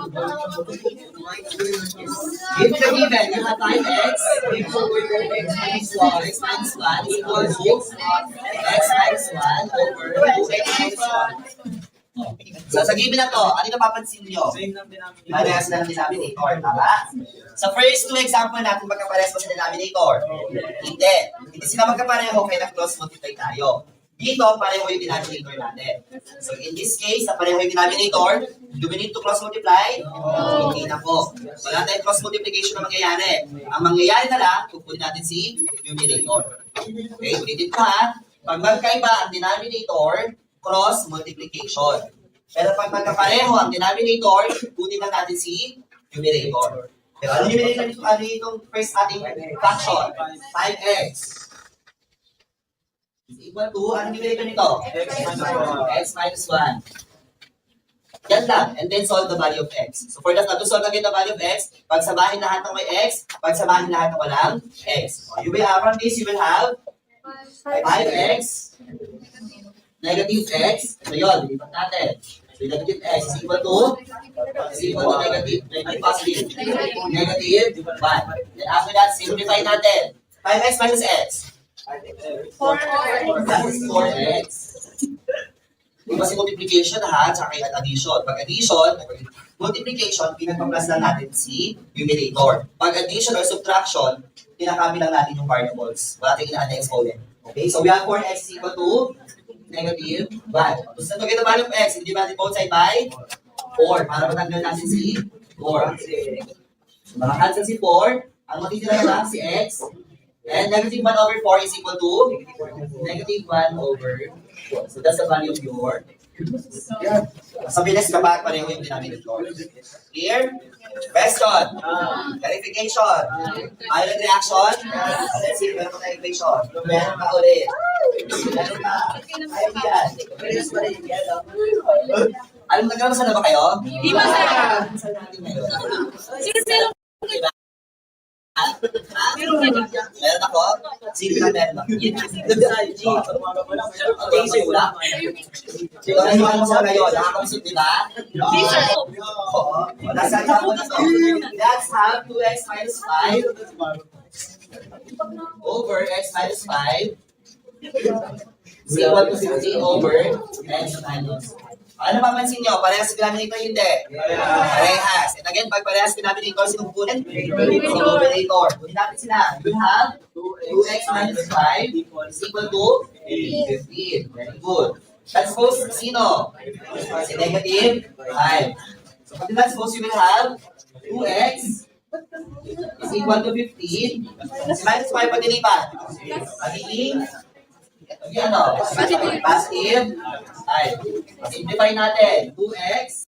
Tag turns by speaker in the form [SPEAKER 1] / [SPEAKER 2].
[SPEAKER 1] If the given, you have 5x, if over x minus 1 equals to x minus 1 over 2x minus 1. So sa given na to, ano yung napapansin nyo? Parehas na ng denominator, tama? Sa first two example natin, magkaparehas ba sa denominator? Hindi. Hindi sila magkapareho, kaya na-cross multiply tayo. Dito, pareho yung denominator natin. So in this case, na pareho yung denominator, do we need to cross multiply? Hindi na po. Wala tayong cross multiplication na mangyayari. Ang mangyayari na lang, kukunin natin si numerator. Okay, ulitin ko ha. Pag magkaiba ang denominator, cross multiplication. Pero pag magkapareho ang denominator, kunin lang natin si numerator. Pero ano numerator nito? Ano itong first ating fraction? 5x. Is equal to, ano numerator nito? X minus 1. Yan lang. And then solve the value of x. So for that, to solve again the value of x, pagsabahin lahat ng may x, pagsabahin lahat ng walang x. You will have, from this, you will have 5x negative x. So yun, lipat natin. So negative x is equal to negative, positive, negative 1. Then after that, simplify natin. 5x minus x. That is 4x. Diba si multiplication ha, tsaka kay addition. Pag addition, multiplication, pinagpa-plus lang natin si numerator. Pag addition or subtraction, pinakami lang natin yung variables. Wala tayong ina-add na exponent. Okay, so we have 4x is equal to negative 1. Gusto na the value of x, hindi natin both side by 4 para matanggal natin si 4. So makakancel si 4, ang matitira na lang si x, and negative 1 over 4 is equal to negative 1 over 4. So that's the value of your sabi na kapag pareho yung denominator. Clear? Question. Clarification. Pilot reaction. Let's see, meron pa tayo equation. Meron pa ulit. Meron pa. Ayaw yan. Alam na gano'n saan na ba kayo?
[SPEAKER 2] Hindi ba sir?
[SPEAKER 1] Saan natin ngayon?
[SPEAKER 2] Diba?
[SPEAKER 1] Meron ako? Sino na meron ako? Okay, so wala. So, ano yung sa ngayon? Nakakamisip, di ba?
[SPEAKER 2] Hindi sir.
[SPEAKER 1] Oo. Nasa example na to. Let's have 2x minus 5 over x minus 5 is equal to 15 over x minus 5. Ano papansin nyo? Parehas sa denominator, hindi? Parehas. And again, pag parehas sa denominator, sinong kunin? Si numerator. Kunin natin sila. We will have 2x minus 5 is equal to 15. Very good. That's supposed to sino? Si negative 5. So pag transpose, you will have 2x is equal to 15. Si minus 5 pag dilipat. Magiging ano? Positive. Ay, simplify natin. 2x